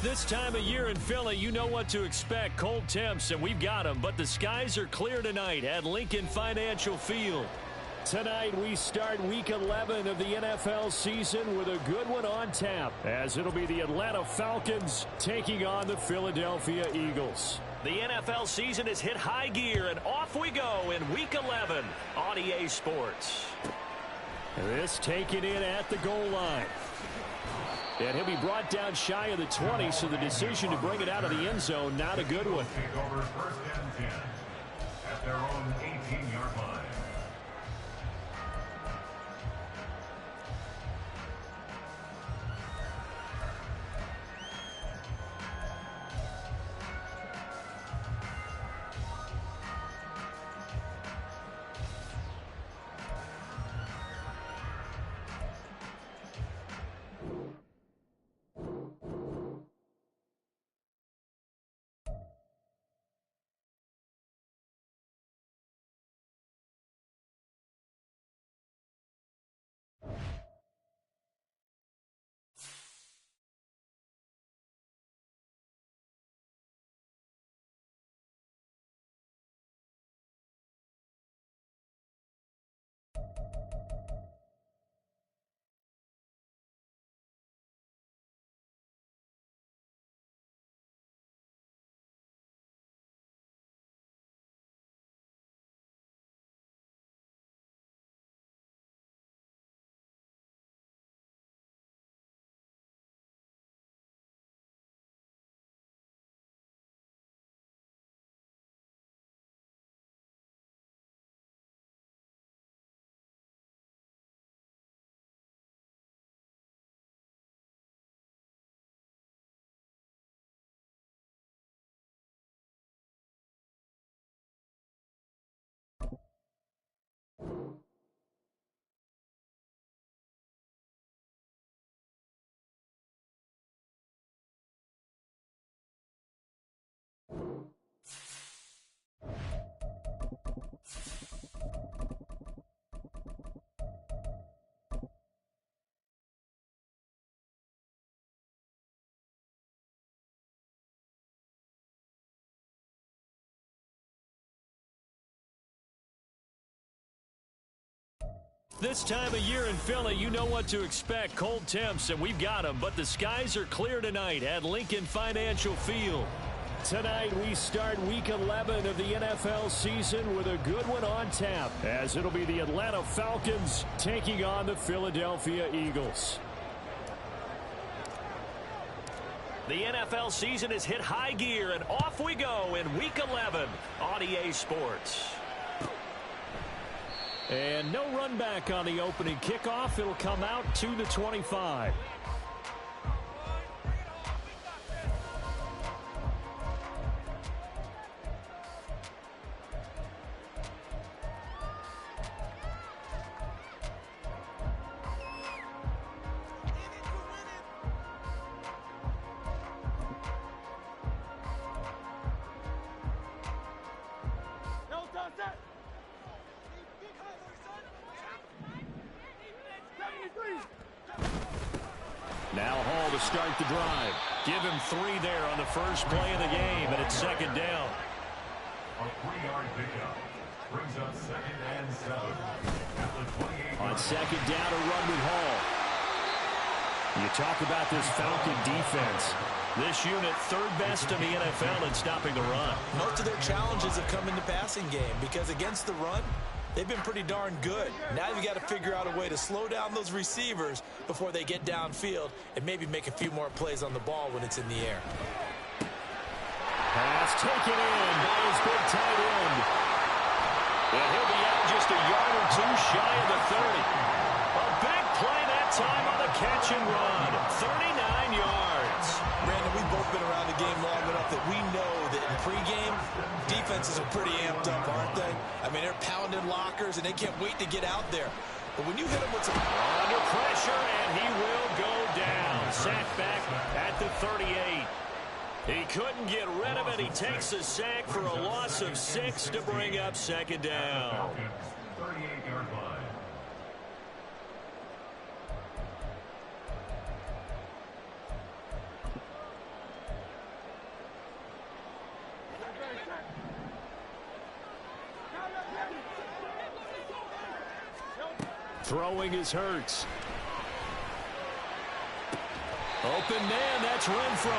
This time of year in Philly, you know what to expect. Cold temps, and we've got them. But the skies are clear tonight at Lincoln Financial Field. Tonight, we start Week 11 of the NFL season with a good one on tap, as it'll be the Atlanta Falcons taking on the Philadelphia Eagles. The NFL season has hit high gear, and off we go in Week 11 on EA Sports. This taken in at the goal line. And he'll be brought down shy of the 20, so the decision to bring it out of the end zone, not a good one. Take over first and 10 at their own 18-yard line. This time of year in Philly, you know what to expect. Cold temps, and we've got them. But the skies are clear tonight at Lincoln Financial Field. Tonight, we start Week 11 of the NFL season with a good one on tap, as it'll be the Atlanta Falcons taking on the Philadelphia Eagles. The NFL season has hit high gear, and off we go in Week 11 on EA Sports. And no run back on the opening kickoff. It'll come out to the 25. Now Hall to start the drive. Give him 3 there on the first play of the game, and it's second down. A 3-yard pickup brings up 2nd and 7 at the 28. On second down, a run with Hall. You talk about this Falcon defense. This unit, 3rd best in the NFL in stopping the run. Most of their challenges have come in the passing game because against the run, they've been pretty darn good. Now you've got to figure out a way to slow down those receivers before they get downfield and maybe make a few more plays on the ball when it's in the air. Pass taken in by his big tight end. And he'll be out just a yard or 2 shy of the 30. A big play that time on the catch and run. 39 yards. Brandon, we've both been around the game long enough that we know that in pregame, defenses are pretty amped up, aren't they? I mean, they're pounding lockers, and they can't wait to get out there. But when you hit them with some... Under pressure, and he will go down. Sack back at the 38. He couldn't get rid of it. He takes a sack for a loss of 6 to bring up second down. 38-yard line. Throwing is Hurts. Open man, that's Renfro.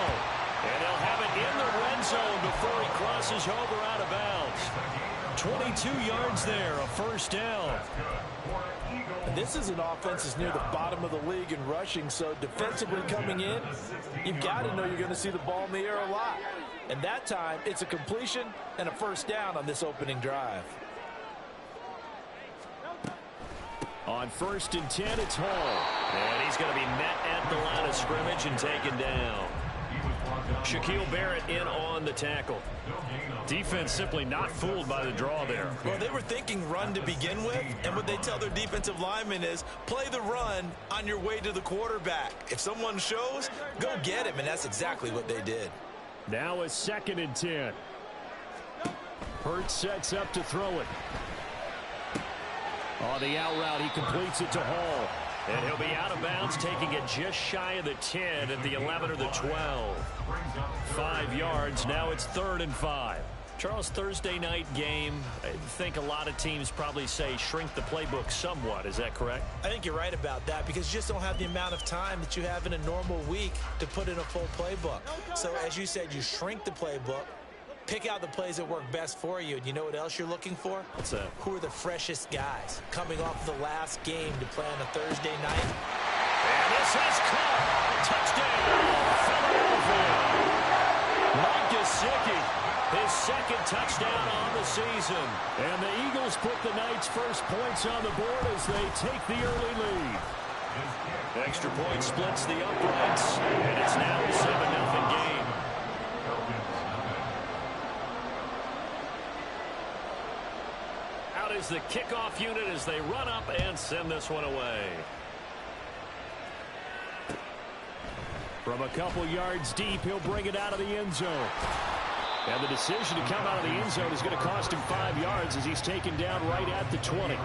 And he'll have it in the red zone before he crosses over out of bounds. 22 yards there, a first down. And this is an offense that's near the bottom of the league in rushing, so defensively coming in, you've got to know you're going to see the ball in the air a lot. And that time, it's a completion and a first down on this opening drive. On 1st and 10, it's Hall. And he's going to be met at the line of scrimmage and taken down. Shaquille Barrett in on the tackle. Defense simply not fooled by the draw there. Well, they were thinking run to begin with, and what they tell their defensive linemen is play the run on your way to the quarterback. If someone shows, go get him, and that's exactly what they did. Now a 2nd and 10. Hurts sets up to throw it. On the out route, he completes it to Hall. And he'll be out of bounds, taking it just shy of the 10 at the 11 or the 12. 5 yards. Now it's 3rd and 5. Charles, Thursday night game, I think a lot of teams probably say shrink the playbook somewhat. Is that correct? I think you're right about that because you just don't have the amount of time that you have in a normal week to put in a full playbook. So as you said, you shrink the playbook, pick out the plays that work best for you. And you know what else you're looking for? What's that? Who are the freshest guys coming off the last game to play on a Thursday night? And this has caught. Touchdown, Philadelphia. Mike Gesicki, his 2nd touchdown on the season. And the Eagles put the Knights' first points on the board as they take the early lead. Extra point splits the uprights, and it's now a 7-0 game. Out is the kickoff unit as they run up and send this one away. From a couple yards deep, he'll bring it out of the end zone. And the decision to come out of the end zone is going to cost him 5 yards as he's taken down right at the 20.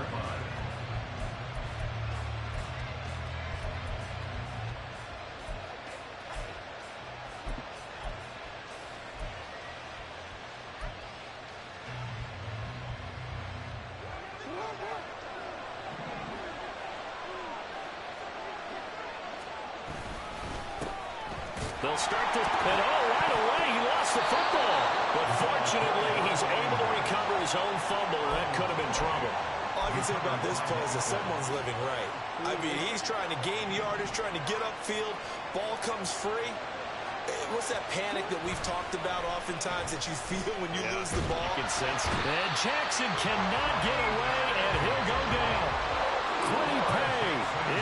They'll start this, and right away he lost the football. But fortunately, he's able to recover his own fumble, and that could have been trouble. All I can say about this play is that someone's living right. I mean, he's trying to gain yardage, trying to get upfield. Ball comes free. What's that panic that we've talked about oftentimes that you feel when you lose the ball? I can sense it. And Jackson cannot get away, and he'll go down. Quiddy Pay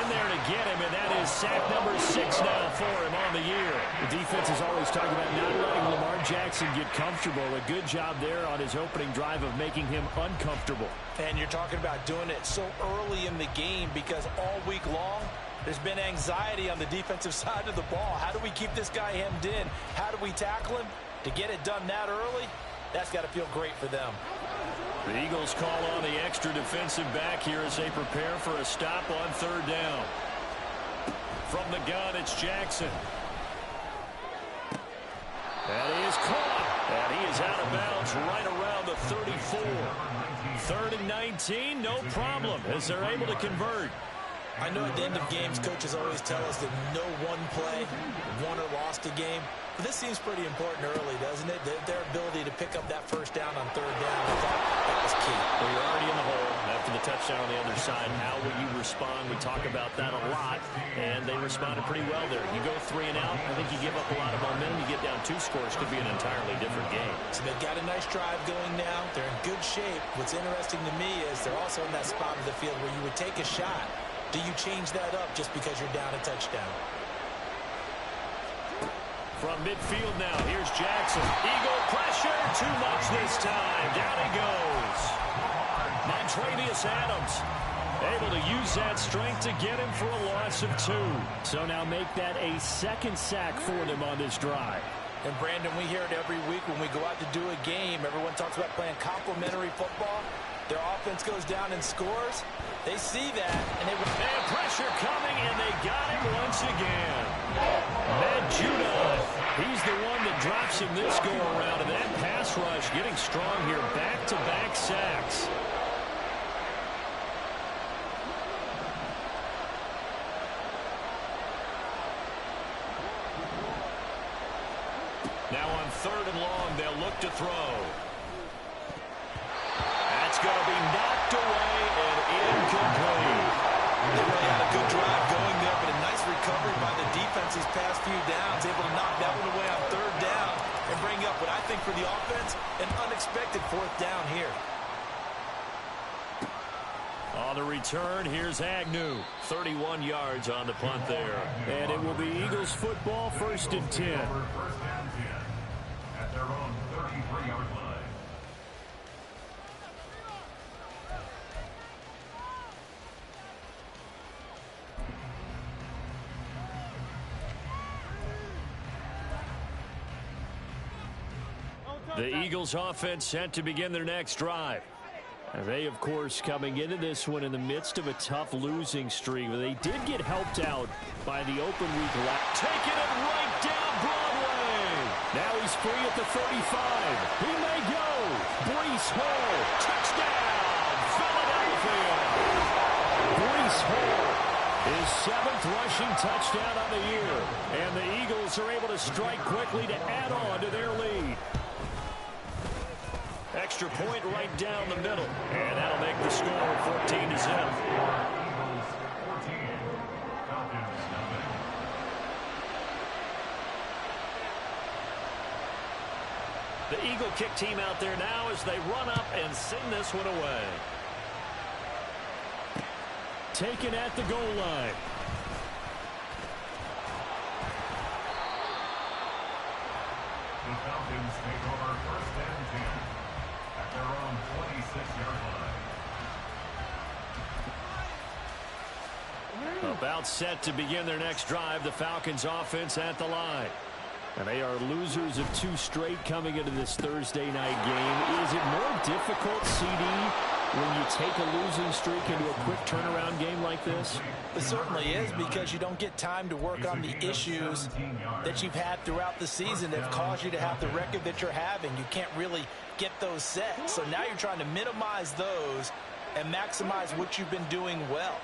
in there to get him, and that is sack number 6 now for him on the year. The defense is always talking about not letting Lamar Jackson get comfortable. A good job there on his opening drive of making him uncomfortable. And you're talking about doing it so early in the game because all week long, there's been anxiety on the defensive side of the ball. How do we keep this guy hemmed in? How do we tackle him? To get it done that early, that's got to feel great for them. The Eagles call on the extra defensive back here as they prepare for a stop on 3rd down. From the gun, it's Jackson. And he is caught. And he is out of bounds right around the 34. 3rd and 19, no problem, as they're able to convert. I know at the end of games, coaches always tell us that no one play won or lost a game. But this seems pretty important early, doesn't it? Their ability to pick up that first down on 3rd down, I thought that was key. Well, you're already in the hole after the touchdown on the other side. How will you respond? We talk about that a lot, and they responded pretty well there. You go 3 and out, I think you give up a lot of momentum. You get down 2 scores, could be an entirely different game. So they've got a nice drive going now. They're in good shape. What's interesting to me is they're also in that spot of the field where you would take a shot. Do you change that up just because you're down a touchdown? From midfield now, here's Jackson. Eagle pressure, too much this time. Down he goes. Montravius Adams able to use that strength to get him for a loss of 2. So now make that a 2nd sack for them on this drive. And Brandon, we hear it every week when we go out to do a game. Everyone talks about playing complementary football. Their offense goes down and scores. They see that, and they have pressure coming, and they got him once again. Matt Judon, he's the one that drops him this go-around, and that pass rush getting strong here. Back-to-back sacks. Now on 3rd and long, they'll look to throw. That's going to be knocked away and incomplete. They really had a good drive going there, but a nice recovery by the defense these past few downs, able to knock that one away on 3rd down and bring up what I think for the offense, an unexpected 4th down here. On the return, here's Agnew. 31 yards on the punt there. And it will be Eagles football, 1st and 10. At their own 33-yard line. The Eagles offense set to begin their next drive. And they, of course, coming into this one in the midst of a tough losing streak. They did get helped out by the open week last. Taking it right down Broadway. Now he's free at the 35. He may go. Breece Hall. Touchdown. Philadelphia. Breece Hall. His 7th rushing touchdown on the year. And the Eagles are able to strike quickly to add on to their lead. Extra point right down the middle. And that'll make the score 14-0. The Eagle kick team out there now as they run up and send this one away. Taken at the goal line. The Falcons take over 1st and 10 at their own 26-yard line. About set to begin their next drive, the Falcons offense at the line. And they are losers of 2 straight coming into this Thursday night game. Is it more difficult, CD, when you take a losing streak into a quick turnaround game like this? It certainly is, because you don't get time to work on the issues that you've had throughout the season that have caused you to have the record that you're having. You can't really get those set. So now you're trying to minimize those and maximize what you've been doing well.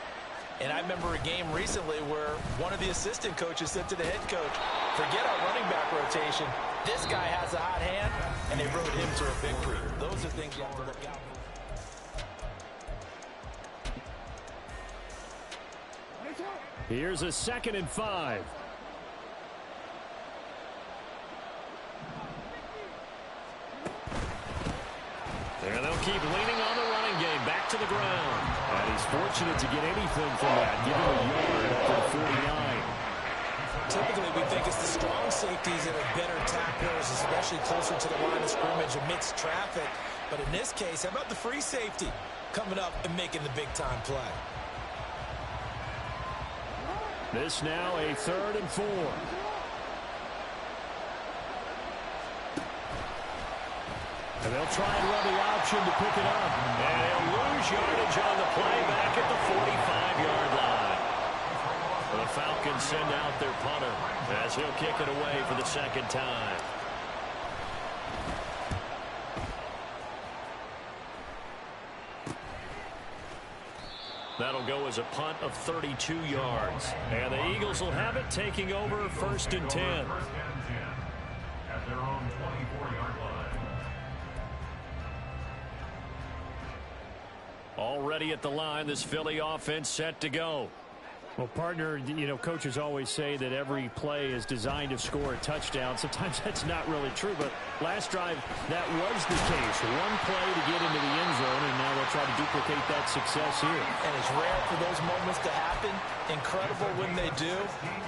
And I remember a game recently where one of the assistant coaches said to the head coach, forget our running back rotation. This guy has a hot hand, and they rode him to a victory. Those are things you have to look out for. Here's a 2nd and 5. And they'll keep leaning on the running game. Back to the ground. And he's fortunate to get anything from that. Give him a yard up to the 49. Typically, we think it's the strong safeties that are better tacklers, especially closer to the line of scrimmage amidst traffic. But in this case, how about the free safety coming up and making the big-time play? This now a 3rd and 4. And they'll try and run the option to pick it up. And they'll lose yardage on the play back at the 45-yard line. The Falcons send out their punter as he'll kick it away for the 2nd time. That'll go as a punt of 32 yards. And the Eagles will have it, taking over 1st and 10. 1st and 10 at their own 24-yard line. Already at the line, this Philly offense set to go. Well, partner, you know, coaches always say that every play is designed to score a touchdown. Sometimes that's not really true, but last drive, that was the case. One play to get into the end zone, and now they'll try to duplicate that success here. And it's rare for those moments to happen. Incredible when they do.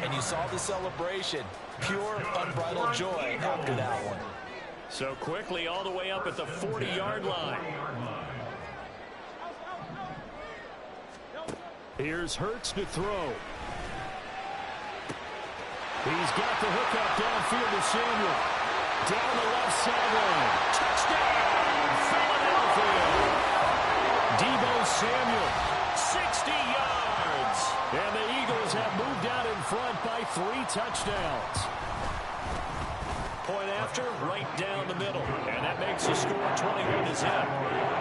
And you saw the celebration. Pure, unbridled joy after that one. So quickly all the way up at the 40-yard line. Here's Hurts to throw. He's got the hook up downfield to Samuel. Down the left sideline. Touchdown, Philadelphia. Deebo Samuel, touchdowns. Point after, right down the middle. And that makes the score 21-0.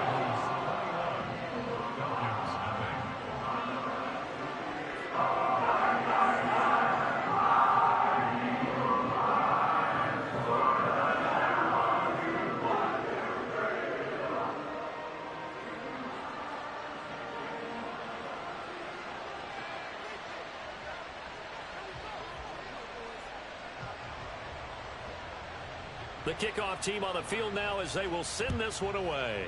The kickoff team on the field now as they will send this one away.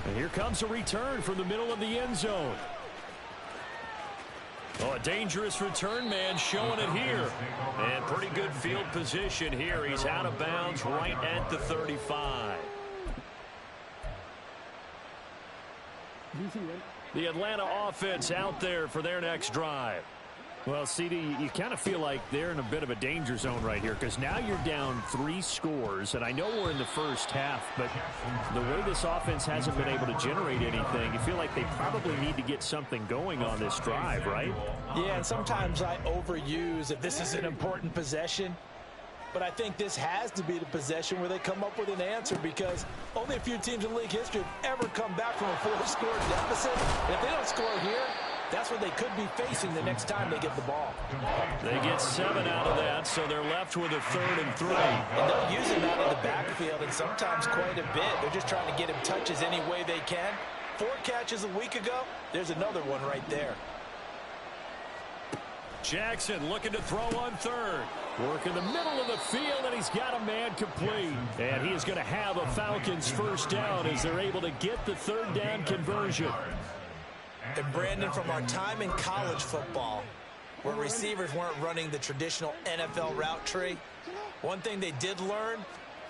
And here comes a return from the middle of the end zone. Oh, a dangerous return man showing it here. And pretty good field position here. He's out of bounds right at the 35. The Atlanta offense out there for their next drive. Well, CD, you kind of feel like they're in a bit of a danger zone right here because now you're down 3 scores, and I know we're in the first half, but the way this offense hasn't been able to generate anything, you feel like they probably need to get something going on this drive, right? Yeah, and sometimes I overuse that this is an important possession, but I think this has to be the possession where they come up with an answer because only a few teams in league history have ever come back from a 4-score deficit. And if they don't score here, that's what they could be facing the next time they get the ball. They get 7 out of that, so they're left with a 3rd and 3. And they'll use him out of the backfield, and sometimes quite a bit. They're just trying to get him touches any way they can. 4 catches a week ago, there's another one right there. Jackson looking to throw on 3rd. Work in the middle of the field, and he's got a man complete. And he is going to have a Falcons first down as they're able to get the 3rd down conversion. And Brandon, from our time in college football, where receivers weren't running the traditional NFL route tree, one thing they did learn,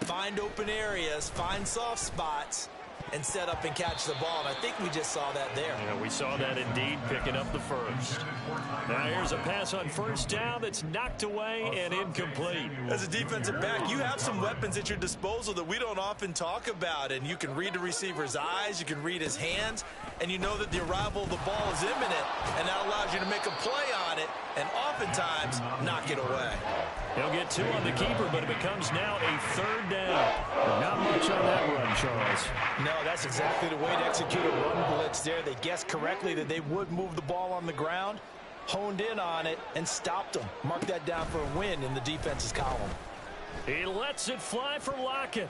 find open areas, find soft spots, and set up and catch the ball. And I think we just saw that there. Yeah, we saw that indeed, picking up the first. Now here's a pass on first down that's knocked away and incomplete. As a defensive back, you have some weapons at your disposal that we don't often talk about. And you can read the receiver's eyes, you can read his hands, and you know that the arrival of the ball is imminent. And that allows you to make a play on it and oftentimes knock it away. He'll get 2 on the keeper, but it becomes now a 3rd down. But not much on that run, Charles. No, that's exactly the way to execute a run blitz there. They guessed correctly that they would move the ball on the ground, honed in on it, and stopped them. Mark that down for a win in the defense's column. He lets it fly for Lockett.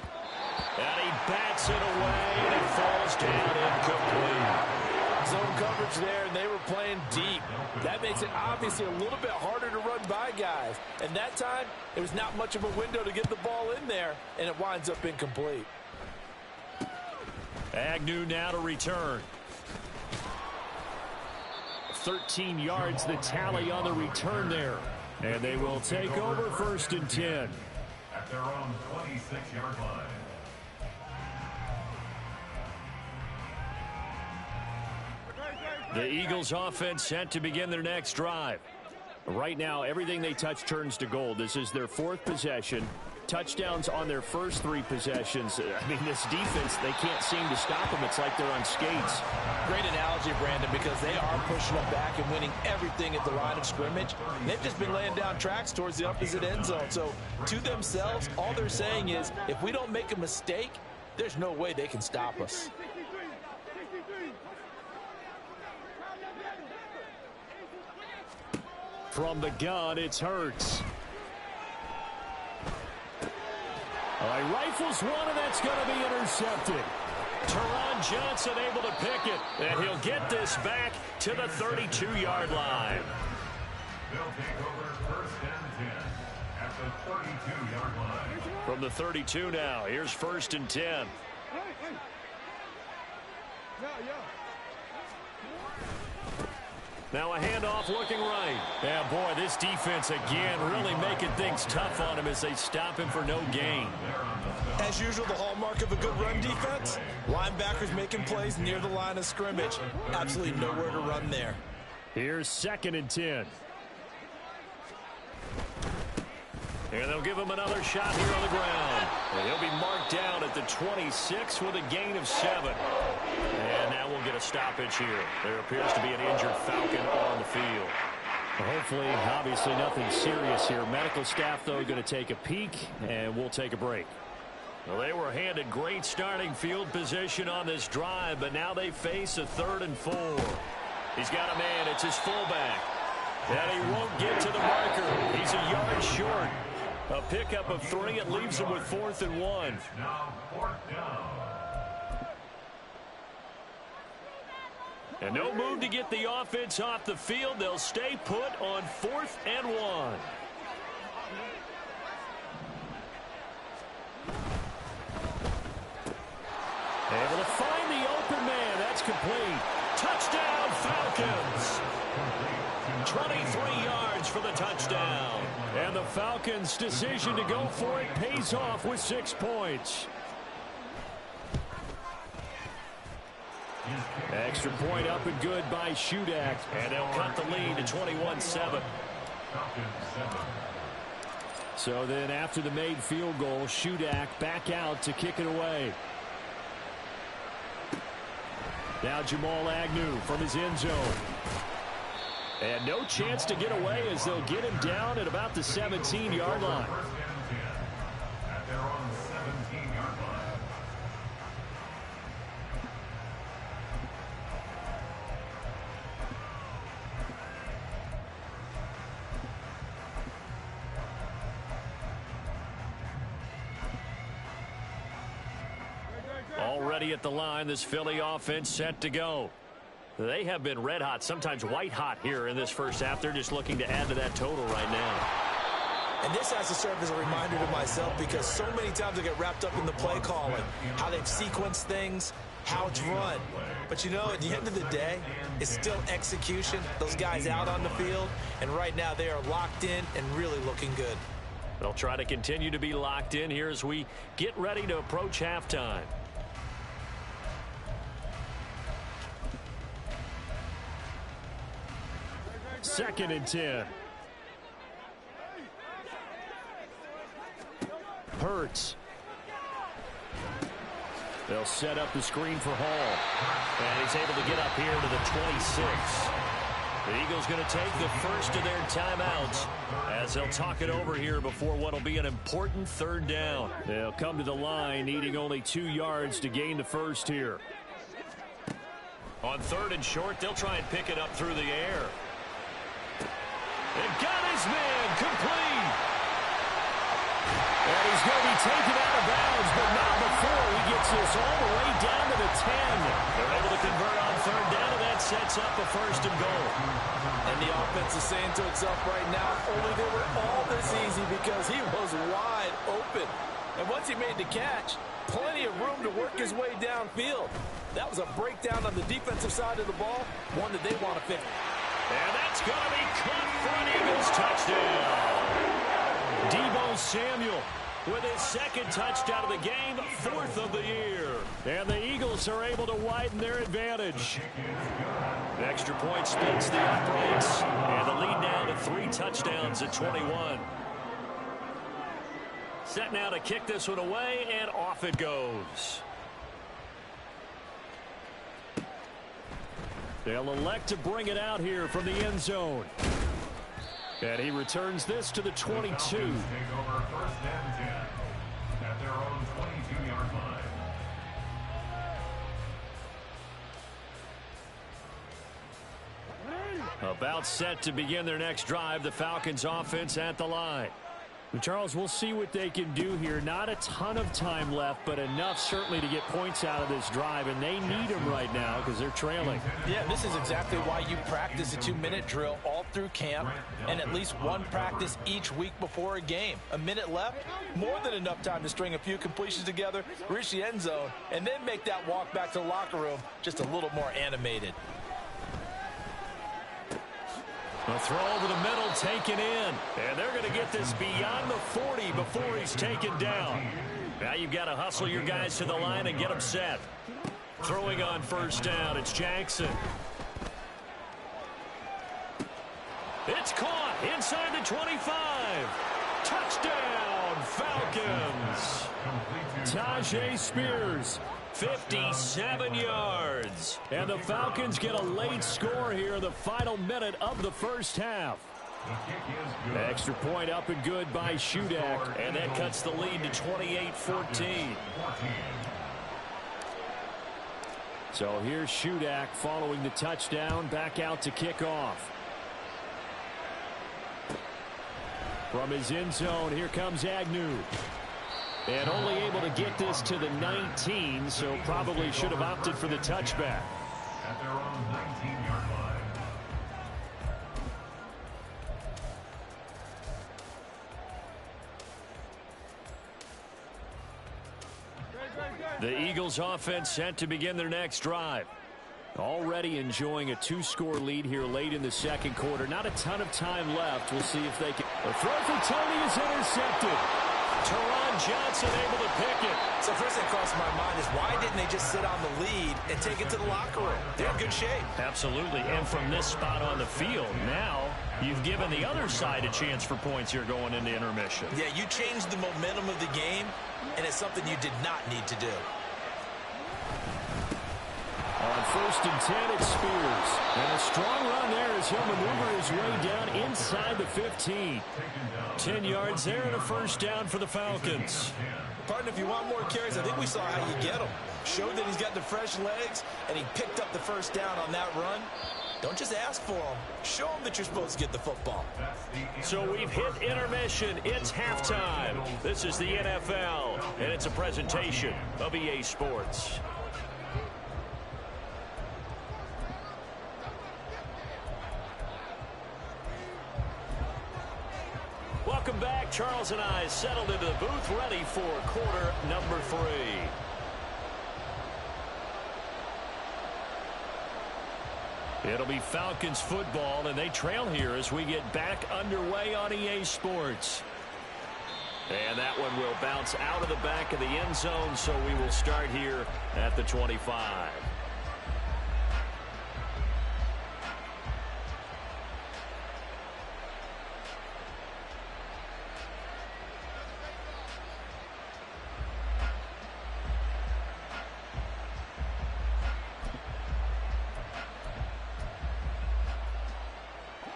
And he bats it away, and it falls down incomplete. Zone coverage there, and they were playing deep. That makes it obviously a little bit harder to run by guys. And that time, it was not much of a window to get the ball in there, and it winds up incomplete. Agnew now to return. 13 yards the tally on the return there. And they will take over 1st and 10. At their own 26-yard line. The Eagles offense set to begin their next drive. Right now, everything they touch turns to gold. This is their 4th possession. Touchdowns on their first 3 possessions. I mean, this defense, they can't seem to stop them. It's like they're on skates. Great analogy, Brandon, because they are pushing them back and winning everything at the line of scrimmage. They've just been laying down tracks towards the opposite end zone. So, to themselves, all they're saying is, if we don't make a mistake, there's no way they can stop us. From the gun, it's Hurts. All right, rifles one, and that's going to be intercepted. Teron Johnson able to pick it, and he'll get this back to the 32-yard line. They'll take over 1st and 10 at the 32-yard line. From the 32 now, here's 1st and 10. Now a handoff looking right. Yeah, boy, this defense again really making things tough on him as they stop him for no gain. As usual, the hallmark of a good run defense, linebackers making plays near the line of scrimmage. Absolutely nowhere to run there. Here's 2nd and 10. And they'll give him another shot here on the ground. And he'll be marked down at the 26 with a gain of 7. And now we'll get a stoppage here. There appears to be an injured Falcon on the field. Well, hopefully, obviously nothing serious here. Medical staff, though, going to take a peek, and we'll take a break. Well, they were handed great starting field position on this drive, but now they face a 3rd and 4. He's got a man. It's his fullback. And he won't get to the marker. He's a yard short. A pickup of 3. It leaves him with 4th and 1. Now 4th down. And no move to get the offense off the field. They'll stay put on 4th and 1. Able to find the open man. That's complete. Touchdown, Falcons. 23 yards for the touchdown. And the Falcons' decision to go for it pays off with 6 points. Extra point up and good by Shudak. And they'll cut the lead to 21-7. So then after the made field goal, Shudak back out to kick it away. Now Jamal Agnew from his end zone. And no chance to get away as they'll get him down at about the 17-yard line. At their own 17-yard line. Already at the line, this Philly offense set to go. They have been red hot, sometimes white hot here in this first half. They're just looking to add to that total right now. And this has to serve as a reminder to myself because so many times I get wrapped up in the play calling, how they've sequenced things, how it's run. But, you know, at the end of the day, it's still execution. Those guys out on the field, and right now they are locked in and really looking good. They'll try to continue to be locked in here as we get ready to approach halftime. Second and 10. Hurts. They'll set up the screen for Hall. And he's able to get up here to the 26. The Eagles going to take the first of their timeouts as they'll talk it over here before what will be an important 3rd down. They'll come to the line needing only 2 yards to gain the first here. On 3rd and short, they'll try and pick it up through the air. And got his man complete. And he's going to be taken out of bounds, but not before he gets this all the way down to the 10. They're able to convert on 3rd down, and that sets up a 1st and goal. And the offense is saying to itself right now, only they were all this easy because he was wide open. And once he made the catch, plenty of room to work his way downfield. That was a breakdown on the defensive side of the ball, one that they want to fix. And that's going to be caught for an Eagles touchdown. Deebo Samuel with his 2nd touchdown of the game, 4th of the year. And the Eagles are able to widen their advantage. The extra point splits the uprights. And the lead now to 3 touchdowns at 21. Set now to kick this one away, and off it goes. They'll elect to bring it out here from the end zone. And he returns this to the 22. Take over 1st and 10 at their own 22-yard line. About set to begin their next drive, the Falcons offense at the line. Charles, we'll see what they can do here. Not a ton of time left, but enough certainly to get points out of this drive, and they need them right now because they're trailing. Yeah, this is exactly why you practice a 2-minute drill all through camp and at least one practice each week before a game. A minute left, more than enough time to string a few completions together, reach the end zone, and then make that walk back to the locker room just a little more animated. A throw over the middle, taken in. And they're going to get this beyond the 40 before he's taken down. Now you've got to hustle your guys to the line and get them set. Throwing on 1st down, it's Jackson. It's caught inside the 25. Touchdown, Falcons. Tajay Spears, 57 yards. And the Falcons get a late score here in the final minute of the first half. Extra point up and good by Shudak, and that cuts the lead to 28-14. So here's Shudak following the touchdown, back out to kick off. From his end zone, here comes Agnew. And only able to get this to the 19, so probably should have opted for the touchback. At their own 19-yard line. The Eagles offense set to begin their next drive. Already enjoying a two-score lead here late in the second quarter. Not a ton of time left. We'll see if they can. The throw for Tony is intercepted. Teron Johnson able to pick it. So first thing crossed my mind is why didn't they just sit on the lead and take it to the locker room? They're in good shape. Absolutely. And from this spot on the field, now you've given the other side a chance for points here going into intermission. Yeah, you changed the momentum of the game, and it's something you did not need to do. On 1st and 10, it's Spears. And a strong run there as he'll maneuver his way down inside the 15. 10 yards there and a first down for the Falcons. Partner, if you want more carries, I think we saw how you get them. Showed that he's got the fresh legs, and he picked up the first down on that run. Don't just ask for them. Show them that you're supposed to get the football. So we've hit intermission. It's halftime. This is the NFL, and it's a presentation of EA Sports. Welcome back. Charles and I settled into the booth, ready for quarter number 3. It'll be Falcons football, and they trail here as we get back underway on EA Sports. And that one will bounce out of the back of the end zone, so we will start here at the 25.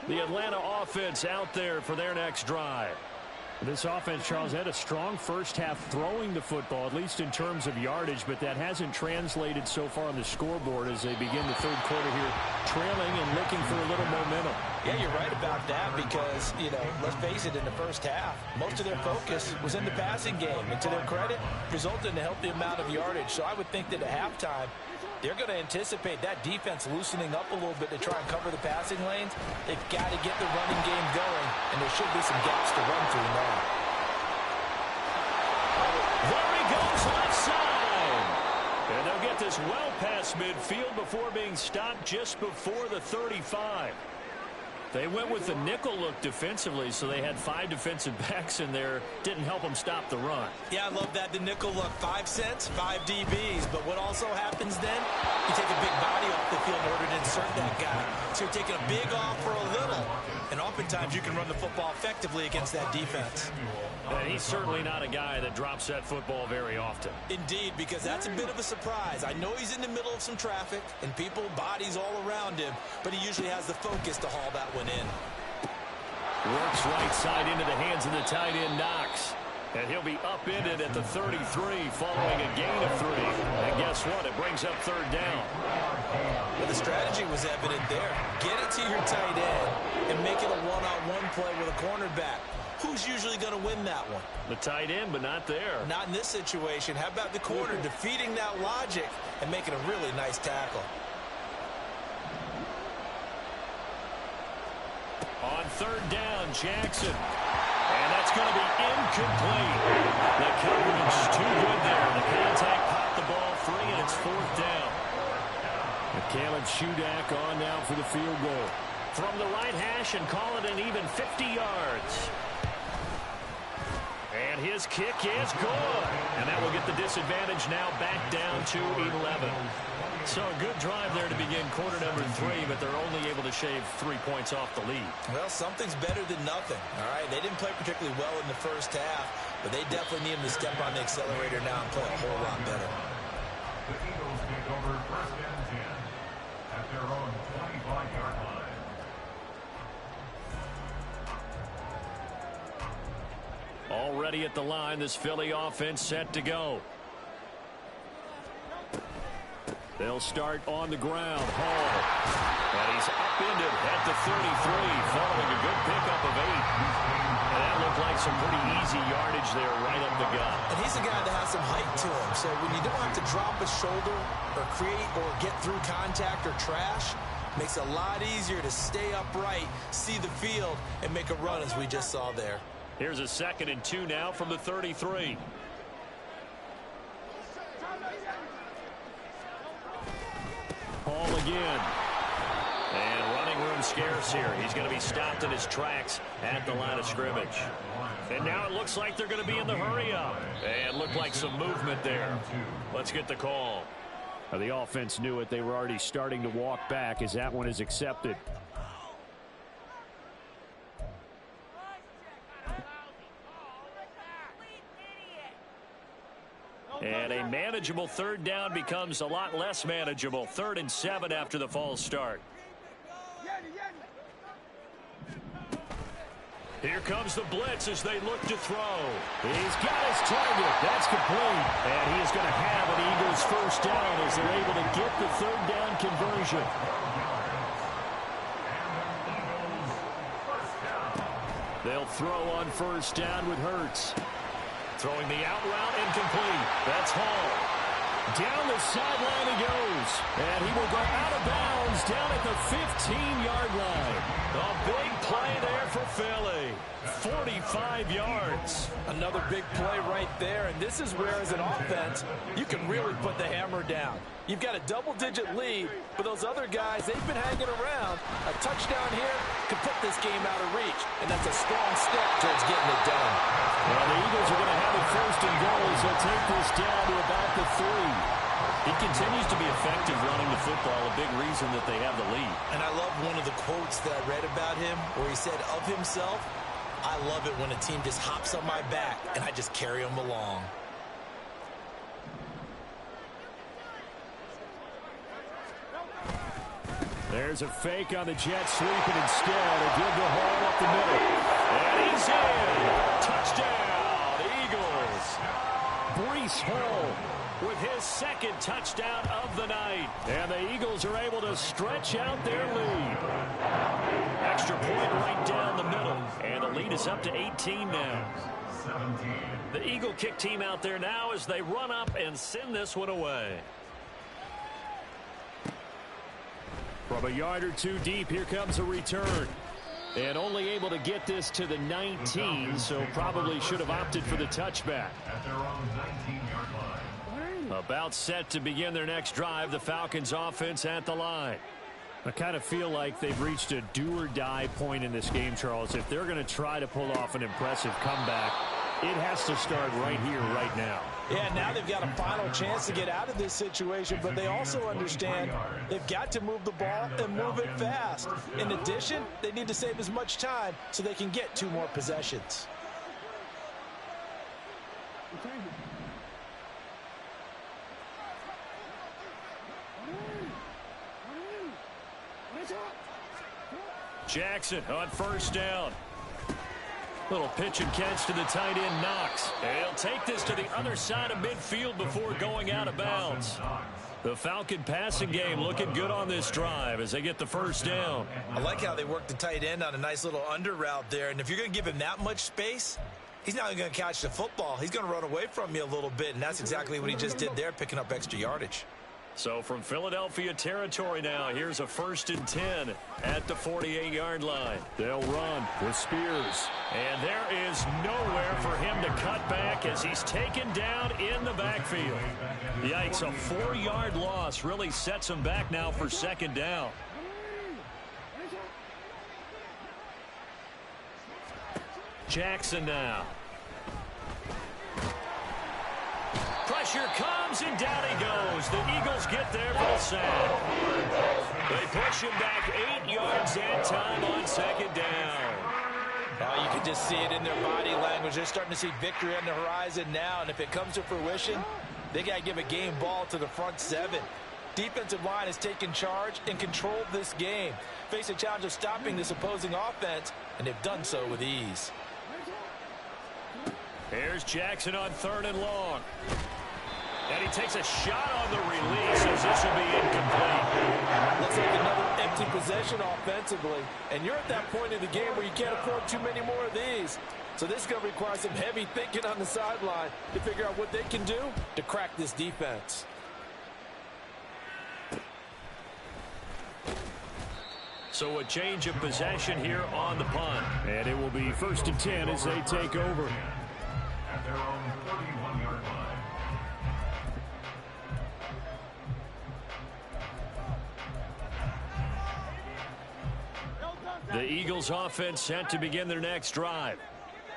The Atlanta offense out there for their next drive. This offense, Charles, had a strong first half throwing the football, at least in terms of yardage, but that hasn't translated so far on the scoreboard as they begin the third quarter here, trailing and looking for a little momentum. Yeah, you're right about that because, let's face it, in the first half, most of their focus was in the passing game. And to their credit, resulted in a healthy amount of yardage. So I would think that at halftime, they're going to anticipate that defense loosening up a little bit to try and cover the passing lanes. They've got to get the running game going, and there should be some gaps to run through now. There he goes left side. And they'll get this well past midfield before being stopped just before the 35. They went with the nickel look defensively, so they had 5 defensive backs in there. Didn't help them stop the run. Yeah, I love that. The nickel look, 5 cents, 5 DBs. But what also happens then, you take a big body off the field in order to insert that guy. So you're taking a big off for a little. And oftentimes you can run the football effectively against that defense. And he's certainly not a guy that drops that football very often. Indeed, because that's a bit of a surprise. I know he's in the middle of some traffic and people, bodies all around him, but he usually has the focus to haul that one in. Works right side into the hands of the tight end, Knox. And he'll be upended at the 33 following a gain of 3. And guess what? It brings up third down. Well, the strategy was evident there. Get it to your tight end and make it a one-on-one play with a cornerback. Who's usually going to win that one? The tight end, but not there. Not in this situation. How about the corner defeating that logic and making a really nice tackle? On third down, Jackson. And that's going to be incomplete. The coverage too good there. The contact popped the ball free, and it's fourth down. And Caleb Shudak on now for the field goal. From the right hash and call it an even 50 yards. And his kick is good. And that will get the disadvantage now back down to 11. So a good drive there to begin quarter number 3, but they're only able to shave 3 points off the lead. Well, something's better than nothing. All right, they didn't play particularly well in the first half, but they definitely need them to step on the accelerator now and play a whole lot better. The Eagles take over first and 10 at their own 25-yard line. Already at the line, this Philly offense set to go. They'll start on the ground. Hall. And he's upended at the 33, following a good pickup of 8. And that looked like some pretty easy yardage there right up the gut. And he's a guy that has some height to him. So when you don't have to drop a shoulder or create or get through contact or trash, makes it a lot easier to stay upright, see the field, and make a run as we just saw there. Here's a 2nd and 2 now from the 33. Hall again. And running room scarce here. He's going to be stopped in his tracks at the line of scrimmage. And now it looks like they're going to be in the hurry up. And looked like some movement there. Let's get the call. The offense knew it. They were already starting to walk back as that one is accepted. And a manageable 3rd down becomes a lot less manageable. 3rd and 7 after the false start. Here comes the blitz as they look to throw. He's got his target. That's complete. And he is going to have an Eagles first down as they're able to get the 3rd down conversion. They'll throw on first down with Hurts. Throwing the out route incomplete. That's Hall. Down the sideline he goes. And he will go out of bounds down at the 15-yard line. A big play there for Philly. 45 yards. Another big play right there. And this is where, as an offense, you can really put the hammer down. You've got a double-digit lead, but those other guys, they've been hanging around. A touchdown here could put this game out of reach, and that's a strong step towards getting it done. Well, the Eagles are going to have it 1st and goal as they'll take this down to about the 3. He continues to be effective running the football, a big reason that they have the lead. And I love one of the quotes that I read about him where he said of himself, I love it when a team just hops on my back and I just carry them along. There's a fake on the jet sweep, and instead a give the Hall up the middle. And he's in. Touchdown, Eagles. Breece Hall with his 2nd touchdown of the night. And the Eagles are able to stretch out their lead. Extra point right down the middle. And the lead is up to 18 now. 17. The Eagle kick team out there now as they run up and send this one away. From a yard or 2 deep, here comes a return. And only able to get this to the 19, so probably should have opted for the touchback. At their own 19-yard line. About set to begin their next drive, the Falcons offense at the line. I kind of feel like they've reached a do-or-die point in this game, Charles. If they're going to try to pull off an impressive comeback, it has to start right here, right now. Yeah, now they've got a final chance to get out of this situation, but they also understand they've got to move the ball and move it fast. In addition, they need to save as much time so they can get 2 more possessions. Jackson on first down. Little pitch and catch to the tight end, Knox. And he'll take this to the other side of midfield before going out of bounds. The Falcon passing game looking good on this drive as they get the first down. I like how they work the tight end on a nice little under route there. And if you're going to give him that much space, he's not going to catch the football. He's going to run away from you a little bit, and that's exactly what he just did there, picking up extra yardage. So from Philadelphia territory now, here's a 1st and 10 at the 48-yard line. They'll run with Spears. And there is nowhere for him to cut back as he's taken down in the backfield. Yikes, a 4-yard loss really sets him back now for 2nd down. Jackson now. Pressure comes, and down he goes. The Eagles get there for the sack. They push him back 8 yards and time on 2nd down. You can just see it in their body language. They're starting to see victory on the horizon now, and if it comes to fruition, They got to give a game ball to the front seven. Defensive line has taken charge and controlled this game. Face a challenge of stopping this opposing offense, and they've done so with ease. Here's Jackson on 3rd and long. And he takes a shot on the release as this will be incomplete. Looks like another empty possession offensively. And you're at that point in the game where you can't afford too many more of these. So this is going to require some heavy thinking on the sideline to figure out what they can do to crack this defense. So a change of possession here on the punt. And it will be 1st and 10 as they take over. At their own 31-yard line. The Eagles offense set to begin their next drive.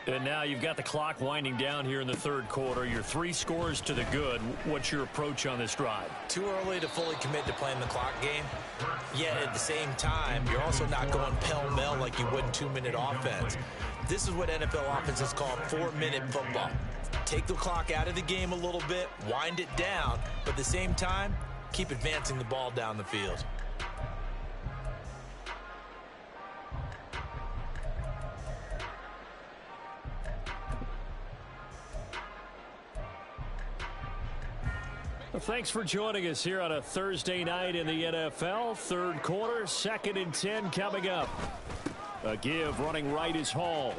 And now you've got the clock winding down here in the 3rd quarter. Your 3 scores to the good. What's your approach on this drive? Too early to fully commit to playing the clock game. Yet at the same time, you're also not going pell-mell like you would in 2-minute offense. This is what NFL offenses call 4-minute football. Take the clock out of the game a little bit, wind it down, but at the same time, keep advancing the ball down the field. Well, thanks for joining us here on a Thursday night in the NFL. 3rd quarter, 2nd and 10 coming up. A give running right is Hall.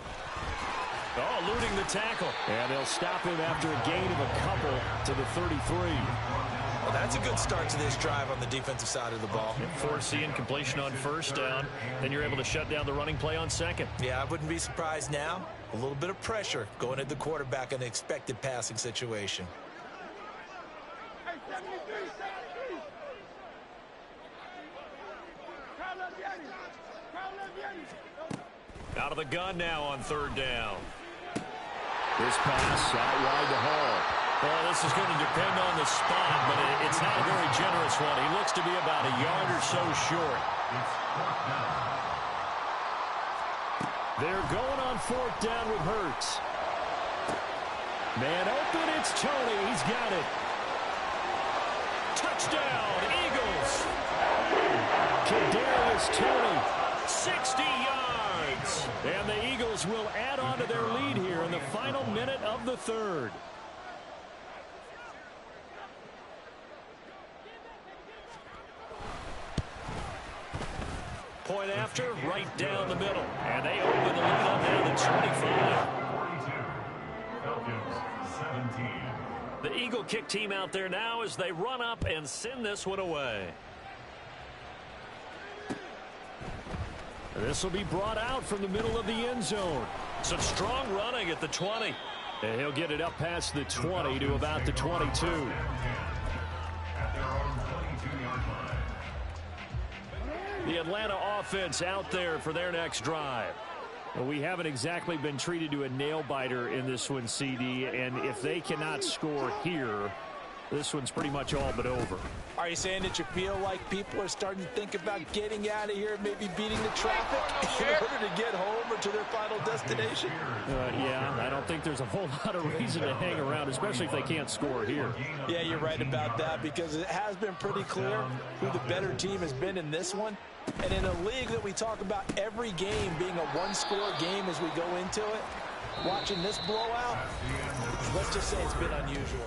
Oh, eluding the tackle. And they'll stop him after a gain of a couple to the 33. Well, that's a good start to this drive on the defensive side of the ball. Force the incompletion on 1st down. Then you're able to shut down the running play on 2nd. Yeah, I wouldn't be surprised now. A little bit of pressure going at the quarterback in an expected passing situation. Out of the gun now on 3rd down. This pass out wide to Hall. Well, this is going to depend on the spot, but it's not a very generous one. He looks to be about a yard or so short. They're going on 4th down with Hurts. Man open, it's Tony. He's got it. Touchdown, Eagles. Kadarius Toney, 60 yards. And the Eagles will add on to their lead here in the final minute of the 3rd. Point after, right down the middle. And they open the lead up now to 25. 42. Falcons, 17. The Eagle kick team out there now as they run up and send this one away. This will be brought out from the middle of the end zone. Some strong running at the 20. And he'll get it up past the 20 to about the 22. At their own 22-yard line. The Atlanta offense out there for their next drive. Well, we haven't exactly been treated to a nail-biter in this one, CD, and if they cannot score here, this one's pretty much all but over. Are you saying that you feel like people are starting to think about getting out of here, maybe beating the traffic in order to get home or to their final destination? Yeah, I don't think there's a whole lot of reason to hang around, especially if they can't score here. Yeah, you're right about that, because it has been pretty clear who the better team has been in this one. And in a league that we talk about every game being a one-score game as we go into it, watching this blowout, let's just say it's been unusual.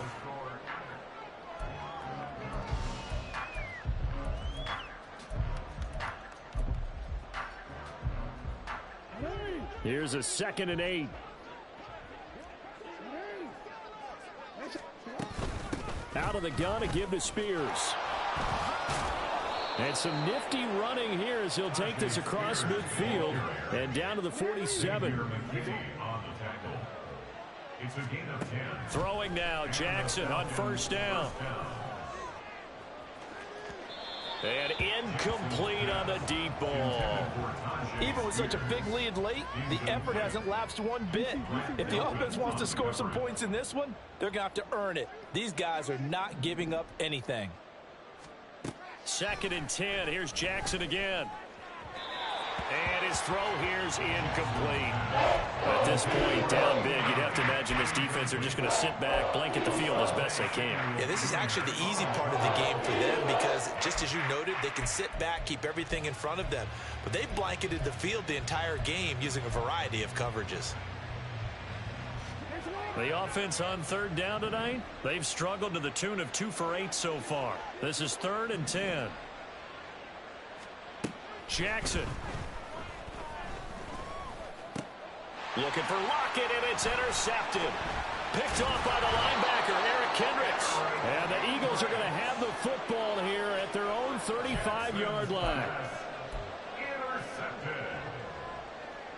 Here's a 2nd and 8. Out of the gun, a give to Spears. And some nifty running here as he'll take this across midfield and down to the 47. Throwing now, Jackson on 1st down. And incomplete on the deep ball. Even with such a big lead late, the effort hasn't lapsed one bit. If the offense wants to score some points in this one, they're going to have to earn it. These guys are not giving up anything. 2nd and 10. Here's Jackson again. And his throw here's incomplete. At this point, down big, you'd have to imagine this defense are just going to sit back, blanket the field as best they can. Yeah, this is actually the easy part of the game for them because, just as you noted, they can sit back, keep everything in front of them. But they've blanketed the field the entire game using a variety of coverages. The offense on third down tonight, they've struggled to the tune of 2 for 8 so far. This is 3rd and 10. Jackson. Looking for Lockett, and it's intercepted. Picked off by the linebacker, Eric Kendricks. And the Eagles are going to have the football here at their own 35-yard line. Intercepted.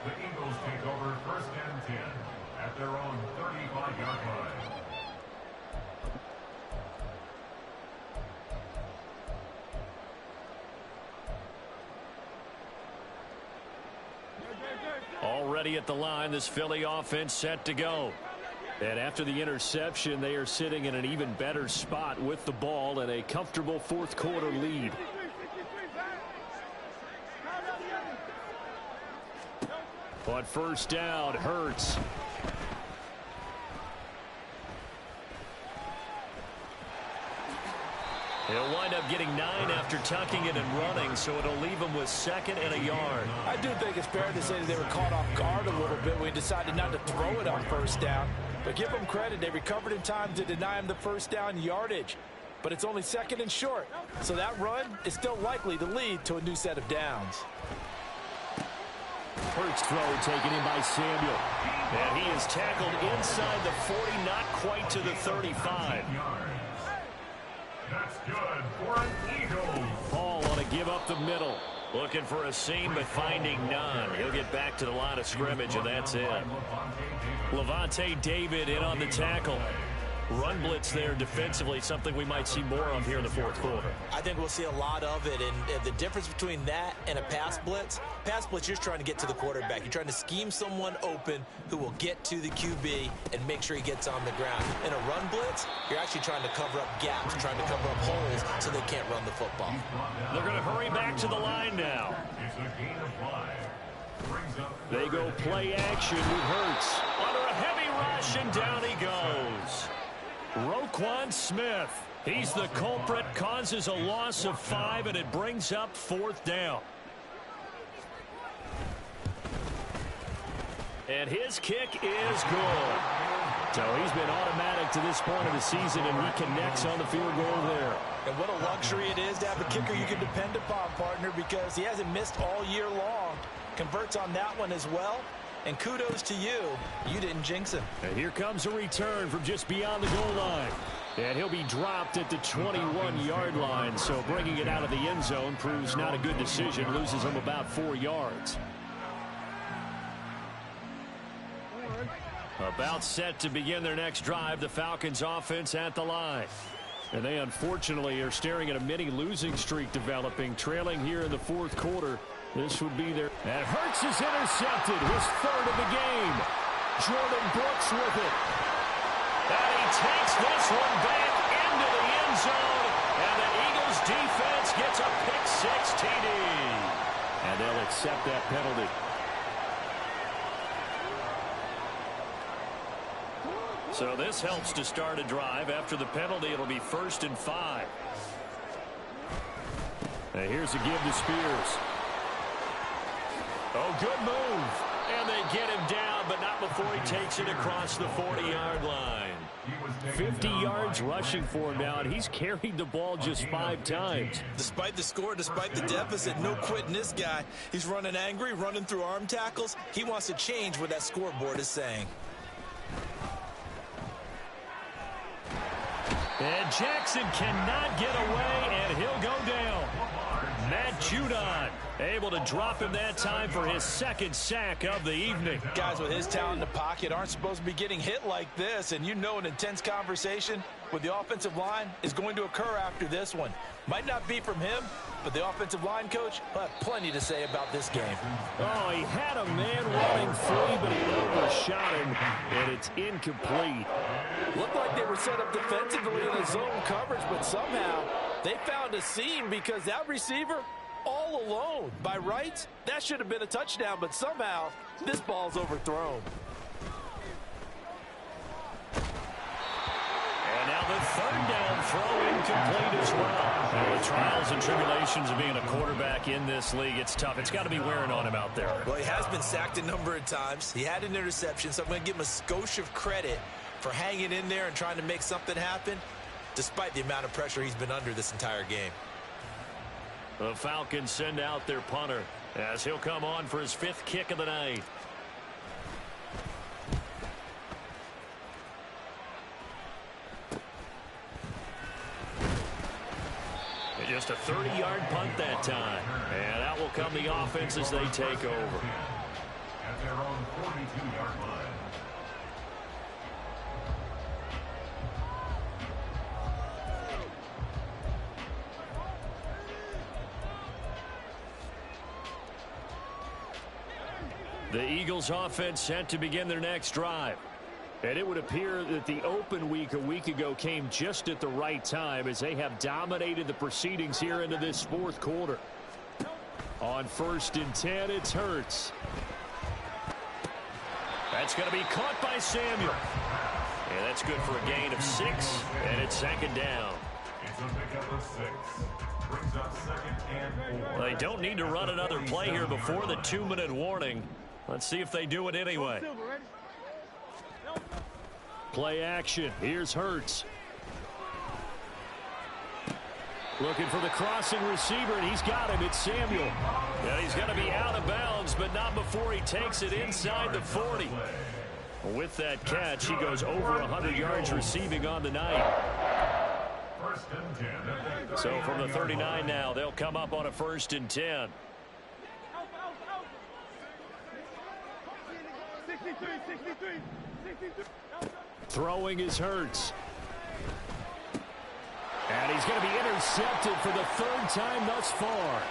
The Eagles take over 1st and 10 at their own 35-yard line. Already at the line, this Philly offense set to go. And after the interception, they are sitting in an even better spot with the ball and a comfortable 4th quarter lead. On 1st down, Hurts. He'll wind up getting 9 after tucking it and running, so it'll leave him with 2nd and a yard. I do think it's fair to say that they were caught off guard a little bit when he decided not to throw it on 1st down. But give them credit, they recovered in time to deny him the 1st down yardage. But it's only 2nd and short, so that run is still likely to lead to a new set of downs. Hurts throw taken in by Samuel. And he is tackled inside the 40, not quite to the 35. That's good for an Eagle. Paul on a give up the middle. Looking for a seam, but finding none. He'll get back to the line of scrimmage, and that's it. Levante David in on the tackle. Run blitz there defensively, something we might see more of here in the 4th quarter. I think we'll see a lot of it, and the difference between that and a pass blitz, you're just trying to get to the quarterback. You're trying to scheme someone open who will get to the QB and make sure he gets on the ground. In a run blitz, you're actually trying to cover up gaps, trying to cover up holes so they can't run the football. They're going to hurry back to the line now. It's a gain of 5. They go play action with Hurts. Under a heavy rush, and down he goes. Roquan Smith, he's the culprit, causes a loss of 5, and it brings up 4th down. And his kick is good. So he's been automatic to this point of the season, and he connects on the field goal there. And what a luxury it is to have a kicker you can depend upon, partner, because he hasn't missed all year long. Converts on that one as well. And kudos to you. You didn't jinx him. And here comes a return from just beyond the goal line. And he'll be dropped at the 21-yard line. So bringing it out of the end zone proves not a good decision. Loses him about 4 yards. About set to begin their next drive. The Falcons offense at the line. And they unfortunately are staring at a mini losing streak developing. Trailing here in the 4th quarter. This would be their... And Hurts is intercepted. His 3rd of the game. Jordan Brooks with it. And he takes this one back into the end zone. And the Eagles defense gets a pick-6 TD. And they'll accept that penalty. So this helps to start a drive. After the penalty, it'll be 1st and 5. And here's a give to Spears. Oh, good move. And they get him down, but not before he takes it across the 40-yard line. 50 yards rushing for him now, and he's carried the ball just 5 times. Despite the score, despite the deficit, no quitting this guy. He's running angry, running through arm tackles. He wants to change what that scoreboard is saying. And Jackson cannot get away, and he'll go down. Matt Judon able to drop him that time for his 2nd sack of the evening. Guys with his talent in the pocket aren't supposed to be getting hit like this, and you know an intense conversation with the offensive line is going to occur after this one. Might not be from him, but the offensive line coach will have plenty to say about this game. Oh, he had a man running free, but he overshot him, and it's incomplete. Looked like they were set up defensively in a zone coverage, but somehow they found a seam because that receiver all alone. By rights, that should have been a touchdown, but somehow this ball's overthrown. And now the third down throw incomplete as well. And the trials and tribulations of being a quarterback in this league, it's tough. It's got to be wearing on him out there. Well, he has been sacked a number of times. He had an interception, so I'm going to give him a skosh of credit for hanging in there and trying to make something happen, despite the amount of pressure he's been under this entire game. The Falcons send out their punter as he'll come on for his 5th kick of the night. Just a 30-yard punt that time. And out will come the offense as they take over. At their own 42-yard line. The Eagles offense set to begin their next drive. And it would appear that the open week a week ago came just at the right time as they have dominated the proceedings here into this 4th quarter. On 1st and 10, it's Hurts. That's going to be caught by Samuel. And that's good for a gain of 6, and it's 2nd down. It's a pickup of 6. Brings up 2nd and 4. They don't need to run another play here before the 2-minute warning. Let's see if they do it anyway. Play action. Here's Hurts. Looking for the crossing receiver, and he's got him. It's Samuel. And he's going to be out of bounds, but not before he takes it inside the 40. With that catch, he goes over 100 yards receiving on the night. So from the 39 now, they'll come up on a 1st and 10. Throwing is Hurts. And he's going to be intercepted for the 3rd time thus far.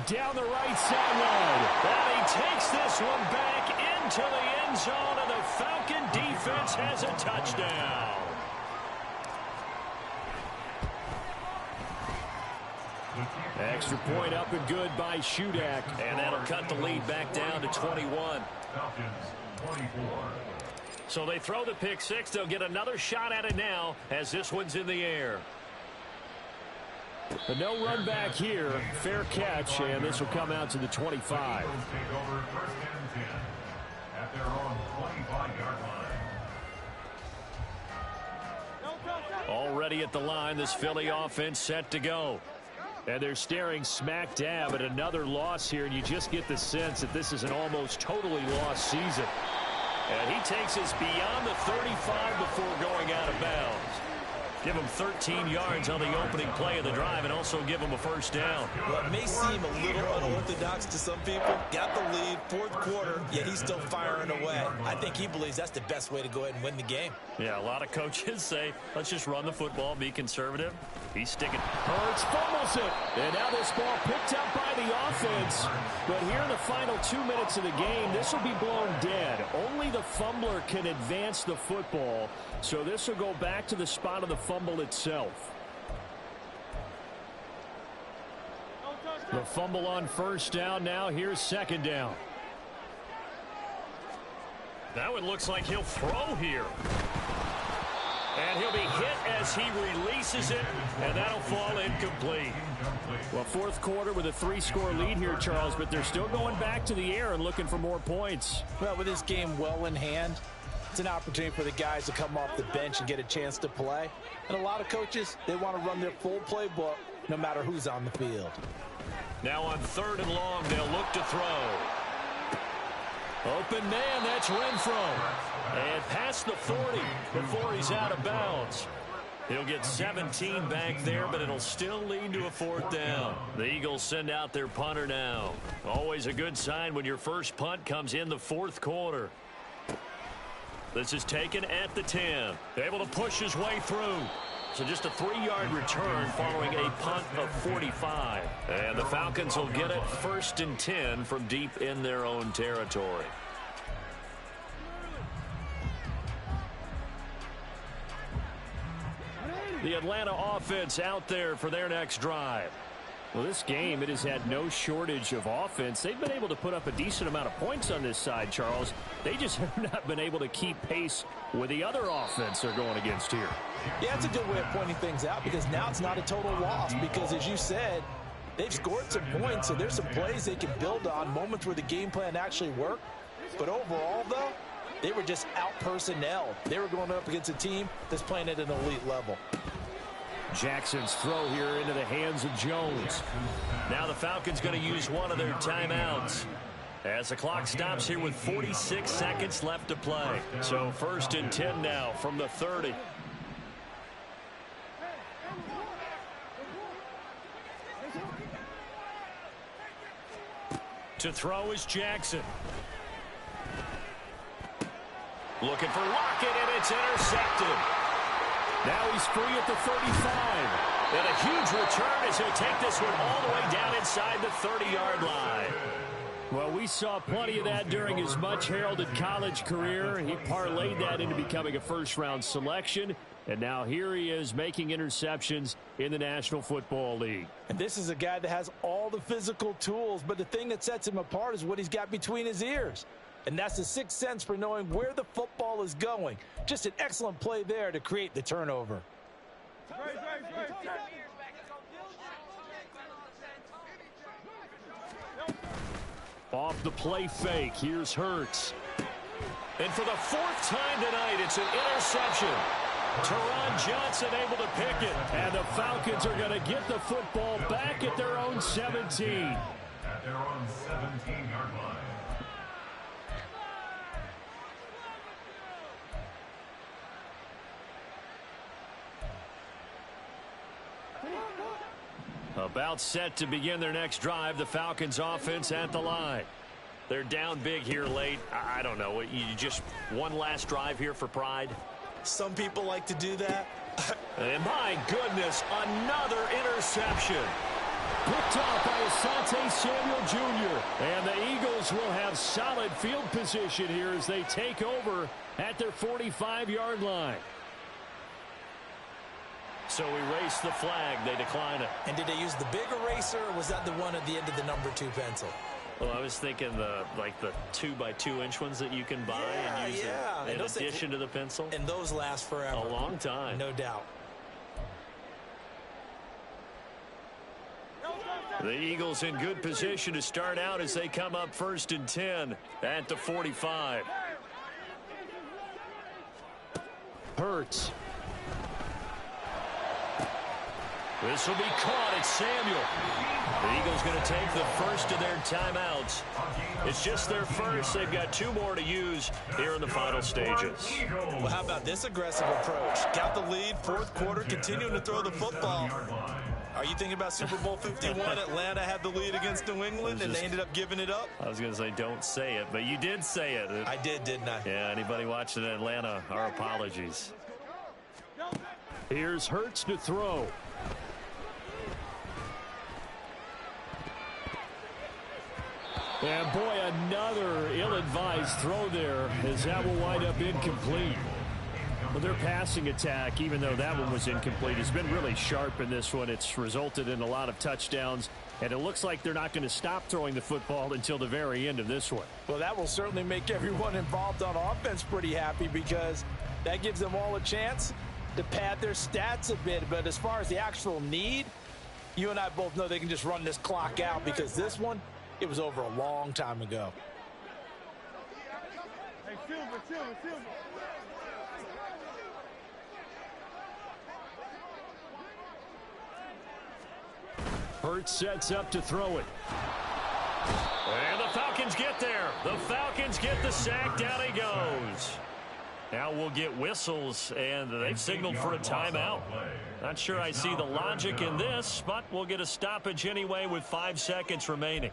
Down the right sideline. And he takes this one back into the end zone, and the Falcon defense has a touchdown. Extra point up and good by Shudak. And that'll cut the lead back down to 21. So they throw the pick 6. They'll get another shot at it now as this one's in the air. But no run back here. Fair catch, and this will come out to the 25. Already at the line, this Philly offense set to go. And they're staring smack dab at another loss here, and you just get the sense that this is an almost totally lost season. And he takes us beyond the 35 before going out of bounds. Give him 13 yards on the opening play of the drive and also give him a 1st down. Well, it may seem a little unorthodox to some people. Got the lead, 4th quarter, yet he's still firing away. I think he believes that's the best way to go ahead and win the game. Yeah, a lot of coaches say, let's just run the football, be conservative. He's sticking. Hurts fumbles it. And now this ball picked up by the offense. But here in the final 2 minutes of the game, this will be blown dead. Only the fumbler can advance the football. So this will go back to the spot of the fumble itself. The fumble on 1st down. Now here's 2nd down. Now it looks like he'll throw here. And he'll be hit as he releases it, and that'll fall incomplete. Well, 4th quarter with a 3-score lead here, Charles, but they're still going back to the air and looking for more points. Well, with this game well in hand, it's an opportunity for the guys to come off the bench and get a chance to play. And a lot of coaches, they want to run their full playbook no matter who's on the field. Now on 3rd and long, they'll look to throw. Open man, that's Renfro. And past the 40 before he's out of bounds. He'll get 17 back there, but it'll still lead to a 4th down. The Eagles send out their punter now. Always a good sign when your first punt comes in the 4th quarter. This is taken at the 10. Able to push his way through. So just a 3-yard return following a punt of 45. And the Falcons will get it 1st and 10 from deep in their own territory. The Atlanta offense out there for their next drive. Well, this game, it has had no shortage of offense. They've been able to put up a decent amount of points on this side, Charles. They just have not been able to keep pace with the other offense they're going against here. Yeah, it's a good way of pointing things out because now it's not a total loss because, as you said, they've scored some points, so there's some plays they can build on, moments where the game plan actually worked. But overall, though, they were just out-personnelled. They were going up against a team that's playing at an elite level. Jackson's throw here into the hands of Jones. Now the Falcons going to use one of their timeouts as the clock stops here with 46 seconds left to play. So 1st and 10 now from the 30. To throw is Jackson. Looking for Lockett, and it's intercepted. Now he's free at the 35. And a huge return as he'll take this one all the way down inside the 30-yard line. Well, we saw plenty of that during his much-heralded college career. He parlayed that into becoming a first-round selection. And now here he is making interceptions in the National Football League. And this is a guy that has all the physical tools, but the thing that sets him apart is what he's got between his ears. And that's the sixth sense for knowing where the football is going. Just an excellent play there to create the turnover. Off the play fake, here's Hurts. And for the 4th time tonight, it's an interception. Teron Johnson able to pick it. And the Falcons are going to get the football back at their own 17. At their own 17-yard line. About set to begin their next drive, the Falcons offense at the line. They're down big here late. I don't know. You just one last drive here for pride? Some people like to do that. And my goodness, another interception. Picked off by Asante Samuel Jr. And the Eagles will have solid field position here as they take over at their 45-yard line. So erase the flag. They decline it. And did they use the big eraser, or was that the one at the end of the number 2 pencil? Well, I was thinking the 2x2-inch ones that you can buy and use in addition to the pencil. And those last forever. A long time. No doubt. The Eagles in good position to start out as they come up 1st and 10 at the 45. Hurts. This will be caught. It's Samuel. The Eagles going to take the first of their timeouts. It's just their first. They've got 2 more to use here in the final stages. Well, how about this aggressive approach? Got the lead, 4th quarter, continuing to throw the football. Are you thinking about Super Bowl 51? Atlanta had the lead against New England, and they ended up giving it up? I was going to say don't say it, but you did say it. I did, didn't I? Yeah, anybody watching Atlanta, our apologies. Here's Hurts to throw. And boy, another ill-advised throw there as that will wind up incomplete. Well, their passing attack, even though that one was incomplete, has been really sharp in this one. It's resulted in a lot of touchdowns, and it looks like they're not going to stop throwing the football until the very end of this one. Well, that will certainly make everyone involved on offense pretty happy because that gives them all a chance to pad their stats a bit. But as far as the actual need, you and I both know they can just run this clock out because this one, it was over a long time ago. Hey, Silver. Hurts sets up to throw it. And the Falcons get there. The Falcons get the sack. Down he goes. Now we'll get whistles, and they've signaled for a timeout. Not sure I see the logic in this, but we'll get a stoppage anyway with 5 seconds remaining.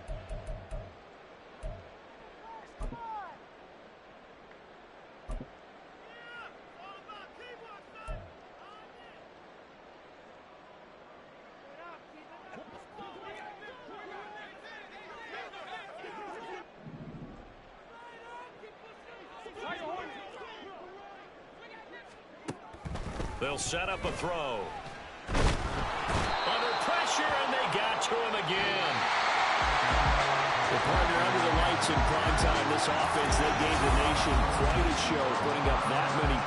They'll set up a throw. pressure, and they got to him again. The partner under the lights in prime time. This offense, they gave the nation quite a show, putting up that many